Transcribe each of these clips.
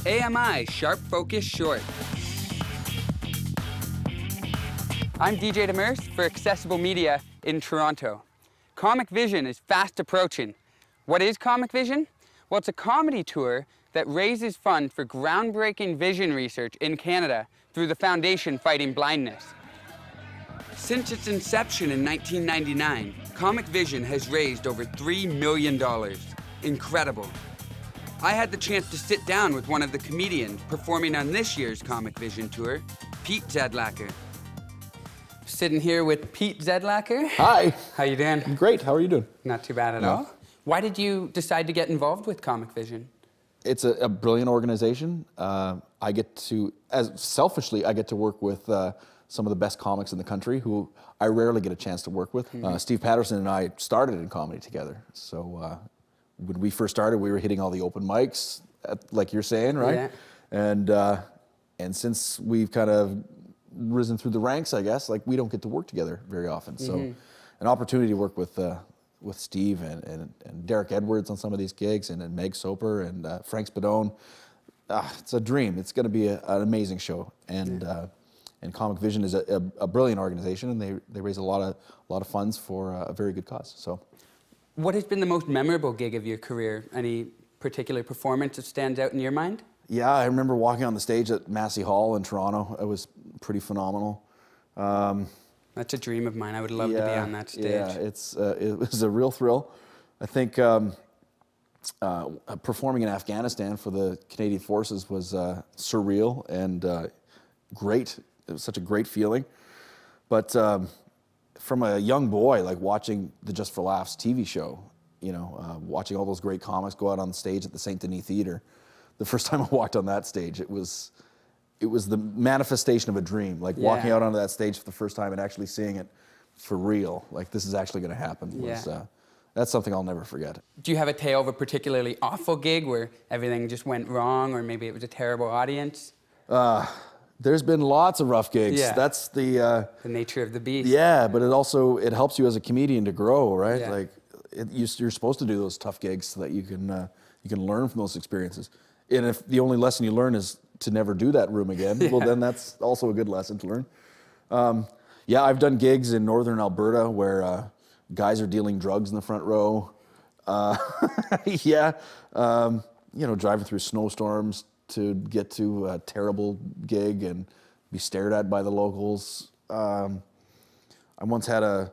AMI Sharp Focus Short. I'm DJ Demers for Accessible Media in Toronto. Comic Vision is fast approaching. What is Comic Vision? Well, it's a comedy tour that raises funds for groundbreaking vision research in Canada through the Foundation Fighting Blindness. Since its inception in 1999, Comic Vision has raised over $3 million. Incredible. I had the chance to sit down with one of the comedians performing on this year's Comic Vision tour, Pete Zedlacher. Sitting here with Pete Zedlacher. Hi. How you doing? I'm great. How are you doing? Not too bad at all. Why did you decide to get involved with Comic Vision? It's a brilliant organization. I get to, selfishly, I get to work with some of the best comics in the country who I rarely get a chance to work with. Steve Patterson and I started in comedy together. So when we first started, we were hitting all the open mics, like you're saying, right? Yeah. And since we've kind of risen through the ranks, I guess, like we don't get to work together very often. So an opportunity to work with Steve and Derek Edwards on some of these gigs, and Meg Soper and Frank Spadone. It's a dream. It's going to be an amazing show. And Comic Vision is a brilliant organization, and they raise a lot of funds for a very good cause. So, what has been the most memorable gig of your career? Any particular performance that stands out in your mind? Yeah, I remember walking on the stage at Massey Hall in Toronto. It was pretty phenomenal. That's a dream of mine. I would love to be on that stage. Yeah, it was a real thrill. I think performing in Afghanistan for the Canadian Forces was surreal and great. It was such a great feeling. But from a young boy, like watching the Just for Laughs TV show, you know, watching all those great comics go out on stage at the St. Denis Theatre, the first time I walked on that stage, it was the manifestation of a dream. Like walking out onto that stage for the first time and actually seeing it for real. Like this is actually going to happen. That's something I'll never forget. Do you have a tale of a particularly awful gig where everything just went wrong, or maybe it was a terrible audience? There's been lots of rough gigs. Yeah. That's the nature of the beast. Yeah, but it helps you as a comedian to grow, right? Yeah. Like you're supposed to do those tough gigs so that you can learn from those experiences. And if the only lesson you learn is to never do that room again, well, then that's also a good lesson to learn. Yeah, I've done gigs in northern Alberta where guys are dealing drugs in the front row. You know, driving through snowstorms to get to a terrible gig and be stared at by the locals. I once had a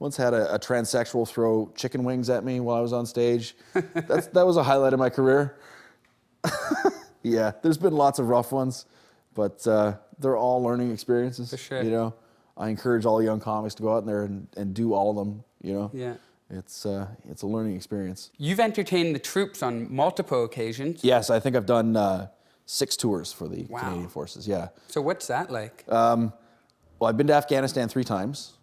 transsexual throw chicken wings at me while I was on stage. That was a highlight of my career. Yeah, there's been lots of rough ones, but they're all learning experiences. For sure. You know, I encourage all young comics to go out in there and do all of them. You know. Yeah. It's a learning experience. You've entertained the troops on multiple occasions. Yes, I think I've done 6 tours for the Canadian Forces. Yeah. So what's that like? Well, I've been to Afghanistan 3 times.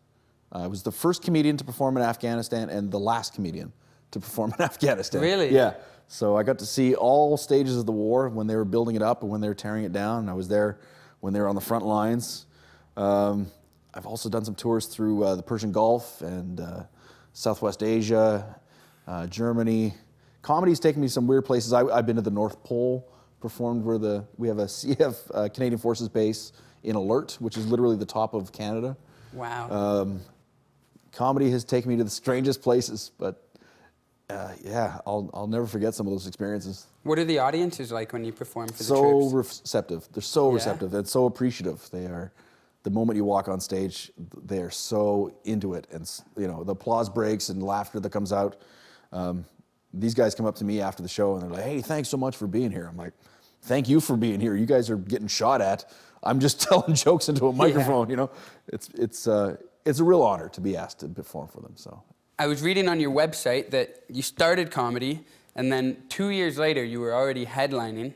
I was the first comedian to perform in Afghanistan and the last comedian to perform in Afghanistan. Really? Yeah. So I got to see all stages of the war, when they were building it up and when they were tearing it down. And I was there when they were on the front lines. I've also done some tours through the Persian Gulf and Southwest Asia, Germany. Comedy's taken me some weird places. I've been to the North Pole, performed where we have a CF Canadian Forces base in Alert, which is literally the top of Canada. Wow. Comedy has taken me to the strangest places, but yeah, I'll never forget some of those experiences. What are the audiences like when you perform for the troops? So receptive. They're so receptive and so appreciative. They are. The moment you walk on stage, they are so into it, and you know the applause breaks and laughter that comes out. These guys come up to me after the show and they're like, "Hey, thanks so much for being here." I'm like, "Thank you for being here. You guys are getting shot at. I'm just telling jokes into a microphone." You know, it's a real honor to be asked to perform for them. So I was reading on your website that you started comedy, and then 2 years later you were already headlining.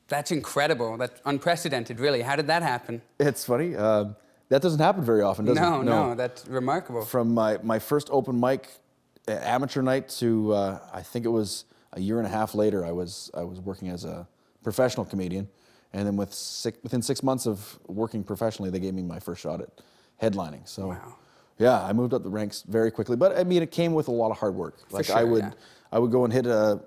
That's incredible. That's unprecedented, really. How did that happen? It's funny. That doesn't happen very often, does it? No, that's remarkable. From my first open mic amateur night to I think it was a year and a half later, I was working as a professional comedian, and then within 6 months of working professionally, they gave me my first shot at headlining. So, wow. Yeah, I moved up the ranks very quickly. But I mean, it came with a lot of hard work. Like I would go and hit a